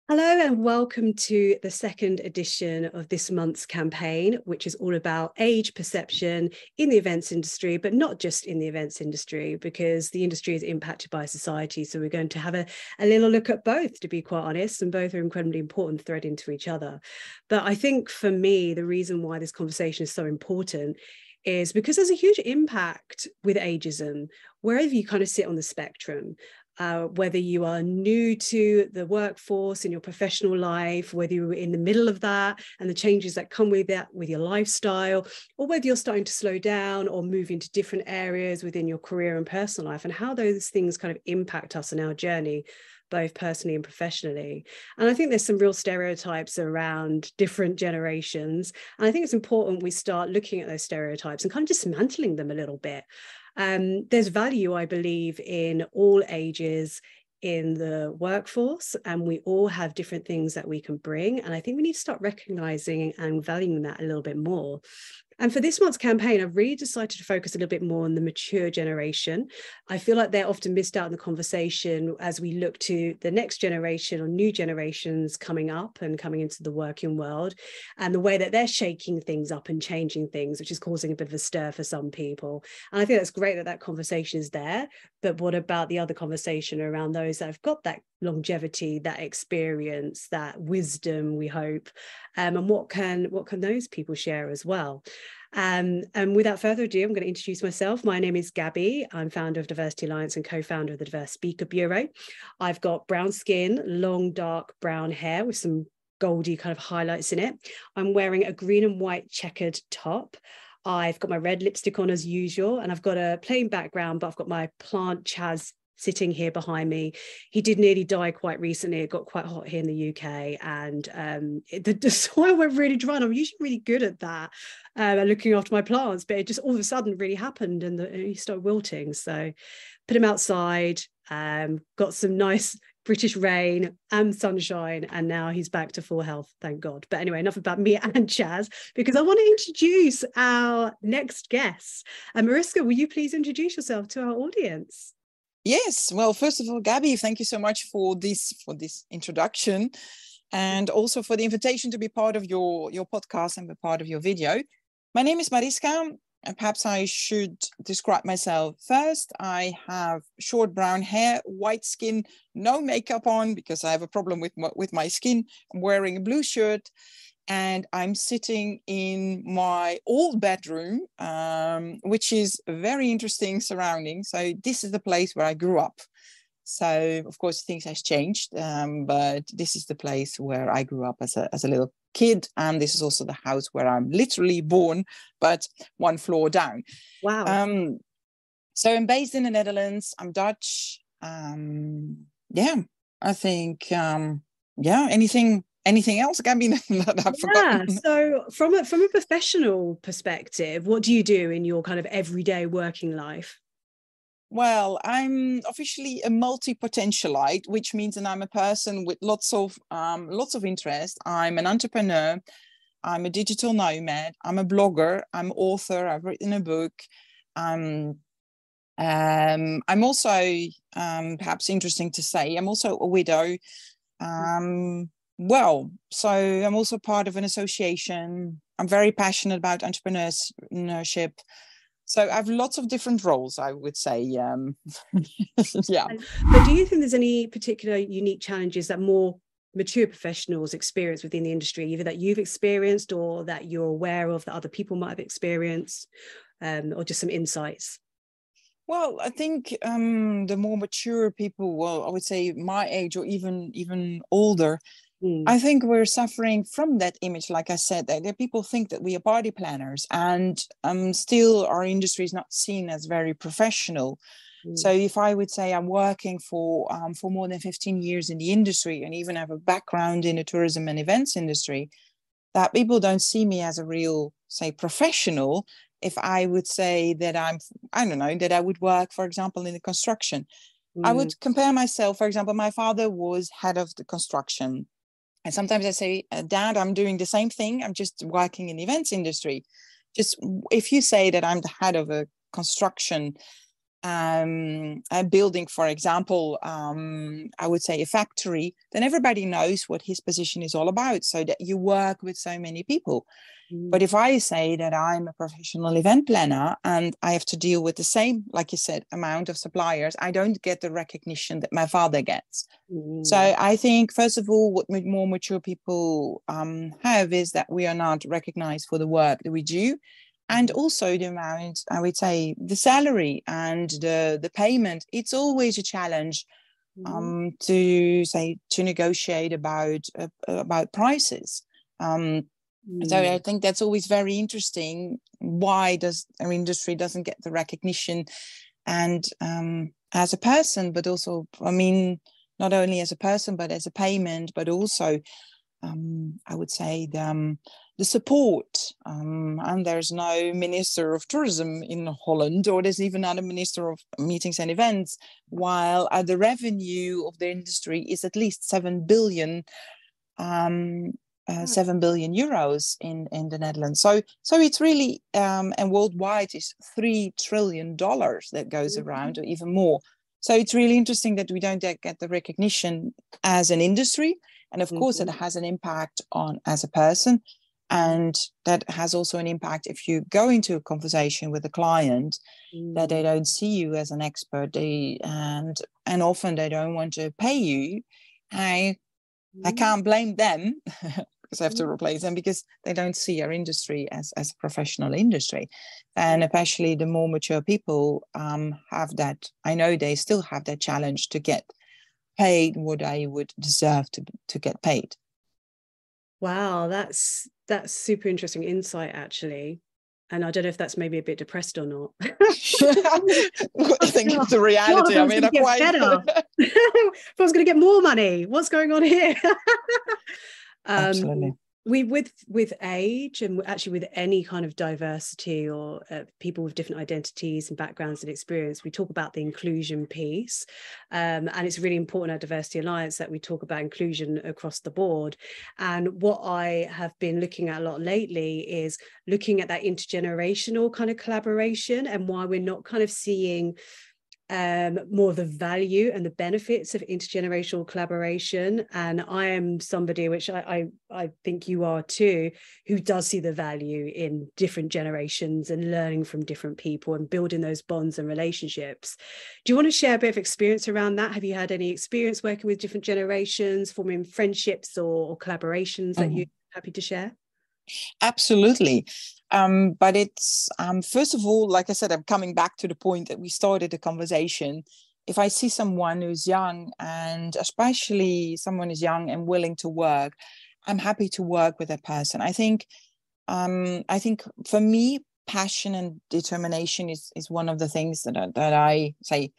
Hello and welcome to the second edition of this month's campaign, which is all about age perception in the events industry, but not just in the events industry, because the industry is impacted by society. So we're going to have a little look at both, to be quite honest, and both are incredibly important, thread into each other. But I think for me, the reason why this conversation is so important is because there's a huge impact with ageism, wherever you kind of sit on the spectrum. Whether you are new to the workforce in your professional life, whether you're in the middle of that and the changes that come with that, with your lifestyle, or whether you're starting to slow down or move into different areas within your career and personal life, and how those things kind of impact us in our journey, both personally and professionally. And I think there's some real stereotypes around different generations. And I think it's important we start looking at those stereotypes and kind of dismantling them a little bit. There's value, I believe, in all ages in the workforce, and we all have different things that we can bring. And I think we need to start recognizing and valuing that a little bit more. And for this month's campaign, I've really decided to focus a little bit more on the mature generation. I feel like they're often missed out in the conversation as we look to the next generation or new generations coming up and coming into the working world, and the way that they're shaking things up and changing things, which is causing a bit of a stir for some people. And I think that's great that that conversation is there. But what about the other conversation around those that have got that longevity, that experience, that wisdom, we hope, and what can those people share as well? And without further ado, I'm going to introduce myself. My name is Gabby. I'm founder of Diversity Alliance and co-founder of the Diverse Speaker Bureau. I've got brown skin, long dark brown hair with some goldy kind of highlights in it. I'm wearing a green and white checkered top. I've got my red lipstick on as usual, and I've got a plain background, but I've got my plant Chaz sitting here behind me. He did nearly die quite recently. It got quite hot here in the UK, and the soil went really dry. And I'm usually really good at that, looking after my plants, but it just all of a sudden really happened, and he started wilting. So put him outside, got some nice British rain and sunshine, and now he's back to full health, thank God. But anyway, enough about me and Chaz, because I want to introduce our next guest. Mariska, will you please introduce yourself to our audience? Yes, well, first of all, Gabby, thank you so much for this introduction, and also for the invitation to be part of your podcast and be part of your video. My name is Mariska, and perhaps I should describe myself first. I have short brown hair, white skin, no makeup on because I have a problem with my skin. I'm wearing a blue shirt, and I'm sitting in my old bedroom, which is a very interesting surrounding. So this is the place where I grew up. So of course things has changed, but this is the place where I grew up as a little kid, and this is also the house where I'm literally born, but one floor down. Wow. So I'm based in the Netherlands. I'm Dutch. I think anything else, Gabby, that I've forgotten? So from a professional perspective, what do you do in your kind of everyday working life? Well, I'm officially a multi-potentialite, which means that I'm a person with lots of interest. I'm an entrepreneur. I'm a digital nomad. I'm a blogger. I'm an author. I've written a book. I'm also, perhaps interesting to say, I'm also a widow. So I'm also part of an association. I'm very passionate about entrepreneurship. So I have lots of different roles, I would say. Yeah. But do you think there's any particular unique challenges that more mature professionals experience within the industry, either that you've experienced or that you're aware of that other people might have experienced, or just some insights? Well, I think the more mature people, well, I would say my age or even older, I think we're suffering from that image. Like I said, that people think that we are party planners, and still our industry is not seen as very professional. So if I would say I'm working for more than 15 years in the industry, and even have a background in the tourism and events industry, that people don't see me as a real, say, professional. if I would say that I don't know, that I would work, for example, in the construction, I would compare myself. For example, my father was head of the construction. And sometimes I say, Dad, I'm doing the same thing. I'm just working in the events industry. Just if you say that I'm the head of a construction a building, for example, I would say a factory, then everybody knows what his position is all about, so that you work with so many people. But if I say that I'm a professional event planner and I have to deal with the same, like you said, amount of suppliers, I don't get the recognition that my father gets. So I think, first of all, what more mature people have is that we are not recognized for the work that we do. And also the amount, I would say, the salary and the payment, it's always a challenge to negotiate about prices. So I think that's always very interesting. Why does our industry doesn't get the recognition? And as a person, but also, I mean, not only as a person, but as a payment, but also, I would say, the support. And there's no Minister of Tourism in Holland, or there's even not a Minister of Meetings and Events, while the revenue of the industry is at least 7 billion euros in the Netherlands. So it's really, and worldwide is $3 trillion that goes around, or even more. So it's really interesting that we don't get the recognition as an industry. And of course, it has an impact on as a person. And that has also an impact if you go into a conversation with a client, that they don't see you as an expert, and often they don't want to pay you. I can't blame them because I have to replace them, because they don't see our industry as a professional industry. And especially the more mature people have that, I know they still have that challenge to get paid what they would deserve to get paid. Wow, that's super interesting insight, actually. And I don't know if that's maybe a bit depressed or not. I think it's the reality. I mean, quite better. If I was going to get more money, what's going on here? Absolutely. With age, and actually with any kind of diversity, or people with different identities and backgrounds and experience, we talk about the inclusion piece, and it's really important at Diversity Alliance that we talk about inclusion across the board. And what I have been looking at a lot lately is looking at that intergenerational kind of collaboration, and why we're not kind of seeing more of the value and the benefits of intergenerational collaboration. And I am somebody, which I think you are too, who does see the value in different generations and learning from different people and building those bonds and relationships. Do you want to share a bit of experience around that? Have you had any experience working with different generations, forming friendships or collaborations that you're happy to share? Absolutely. But it's, first of all, like I said, I'm coming back to the point that we started the conversation. If I see someone who's young, and especially someone who's young and willing to work, I'm happy to work with that person. I think for me, passion and determination is one of the things that I say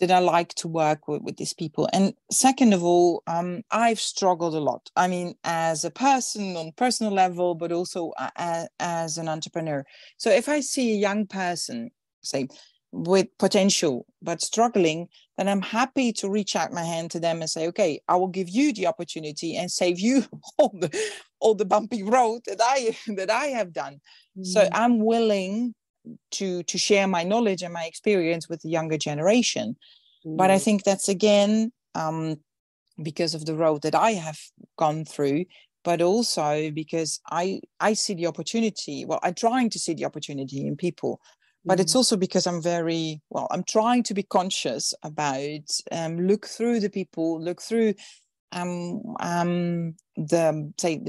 that I like to work with these people. And second of all, I've struggled a lot. I mean, as a person on personal level, but also as an entrepreneur. So if I see a young person, say, with potential but struggling, then I'm happy to reach out my hand to them and say, okay, I will give you the opportunity and save you all the bumpy road that I have done. So I'm willing to share my knowledge and my experience with the younger generation. But I think that's, again, because of the road that I have gone through, but also because I see the opportunity. Well, I'm trying to see the opportunity in people, but it's also because I'm trying to be conscious about, look through the people, look through the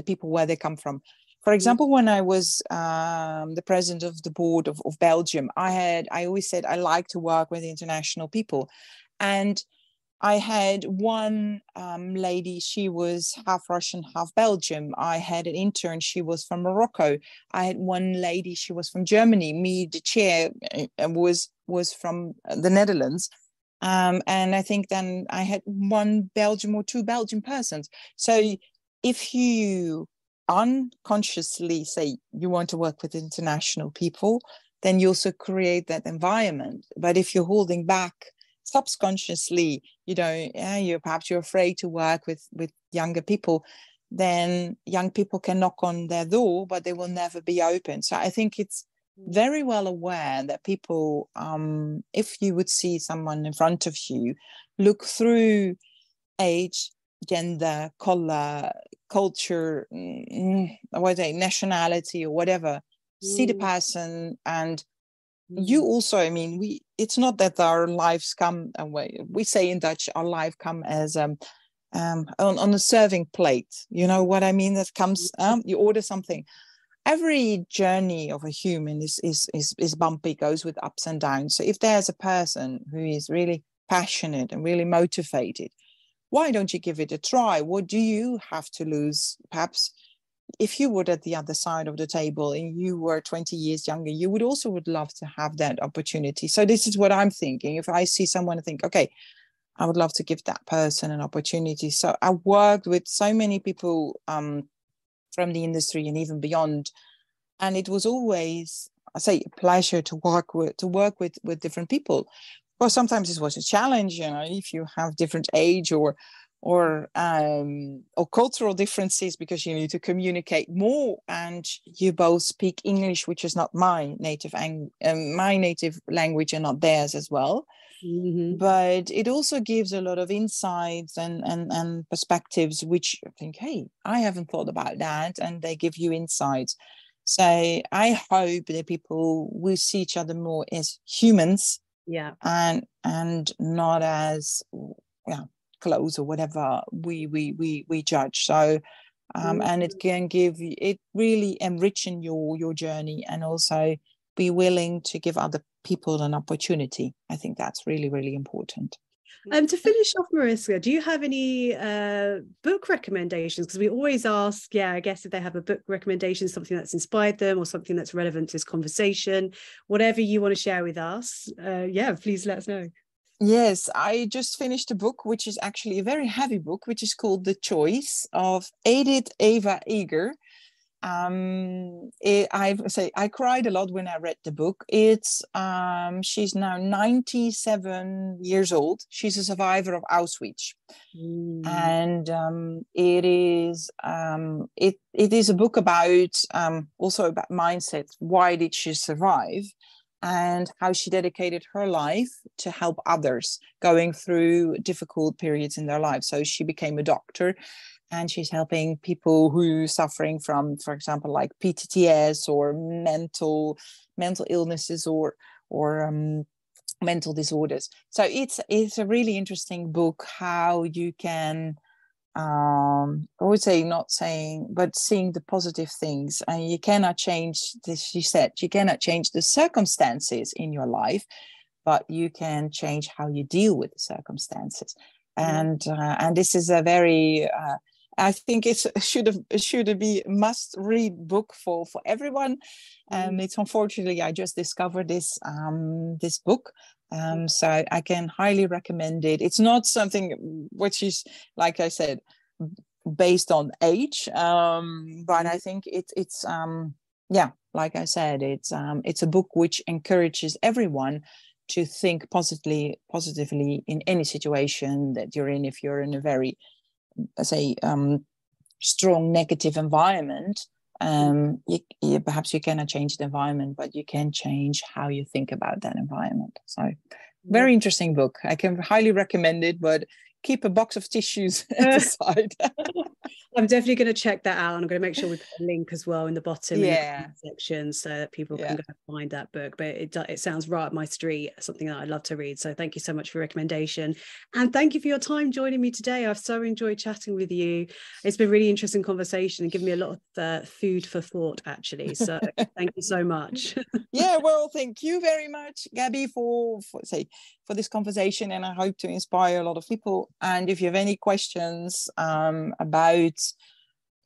people where they come from. For example, when I was the president of the board of Belgium, I always said I like to work with international people. And I had one lady, she was half Russian, half Belgium. I had an intern, she was from Morocco. I had one lady, she was from Germany. Me, the chair, was from the Netherlands. And I think then I had one Belgian or two Belgian persons. So if you unconsciously say you want to work with international people, then you also create that environment. But if you're holding back subconsciously, you're afraid to work with younger people, then young people can knock on their door, but they will never be open. So I think it's very well aware that people, if you would see someone in front of you, look through age, gender, color, culture, nationality or whatever, see the person. And you also, it's not that our lives come away. We say in Dutch, our life come as on a serving plate. You know what I mean? That comes, you order something. Every journey of a human is bumpy, goes with ups and downs. So if there's a person who is really passionate and really motivated, why don't you give it a try? What do you have to lose? Perhaps if you were at the other side of the table and you were 20 years younger, you would love to have that opportunity. So this is what I'm thinking. If I see someone, I think, okay, I would love to give that person an opportunity. So I worked with so many people from the industry and even beyond. And it was always, I say, a pleasure to work with different people. Well, sometimes it was a challenge, if you have different age or cultural differences, because you need to communicate more, and you both speak English, which is not my native language and not theirs as well. Mm-hmm. But it also gives a lot of insights and perspectives, which I think, hey, I haven't thought about that, and they give you insights. So I hope that people will see each other more as humans, and not as clothes or whatever we judge. So and it can really enrichen your journey, and also be willing to give other people an opportunity. I think that's really, really important. To finish off, Mariska, do you have any book recommendations? Because we always ask, I guess, if they have a book recommendation, something that's inspired them or something that's relevant to this conversation, whatever you want to share with us, please let us know. Yes, I just finished a book, which is actually a very heavy book, which is called The Choice of Edith Eva Eger. I cried a lot when I read the book. It's she's now 97 years old. She's a survivor of Auschwitz, and it is a book about also about mindset. Why did she survive? And how she dedicated her life to help others going through difficult periods in their lives. So she became a doctor, and she's helping people who are suffering from, for example, like PTSD or mental illnesses or mental disorders. So it's a really interesting book, how you can, I would say, not saying, but seeing the positive things. And you cannot change this, she said, you cannot change the circumstances in your life, but you can change how you deal with the circumstances. And this is a very I think it should be must read book for everyone. It's unfortunately I just discovered this book, so I can highly recommend it. It's not something which is, like I said, based on age, but I think it's like I said, it's a book which encourages everyone to think positively in any situation that you're in. If you're in a very, say, strong negative environment, perhaps you cannot change the environment, but you can change how you think about that environment. So very interesting book. I can highly recommend it, but keep a box of tissues at the side. I'm definitely going to check that out, and I'm going to make sure we put a link as well in the bottom in the comment section, so that people can go find that book. But it sounds right up my street, something that I'd love to read. So thank you so much for your recommendation, and thank you for your time joining me today. I've so enjoyed chatting with you. It's been a really interesting conversation and given me a lot of food for thought, actually. So thank you so much. Well, thank you very much, Gabby, for this conversation, and I hope to inspire a lot of people. And if you have any questions about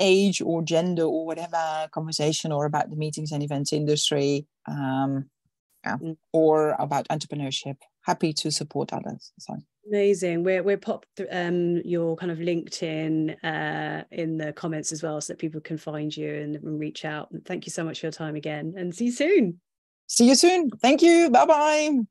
age or gender or whatever conversation, or about the meetings and events industry, or about entrepreneurship, happy to support others. So. Amazing. We're pop your kind of LinkedIn in the comments as well, so that people can find you and reach out. And thank you so much for your time again, and see you soon. See you soon. Thank you. Bye-bye.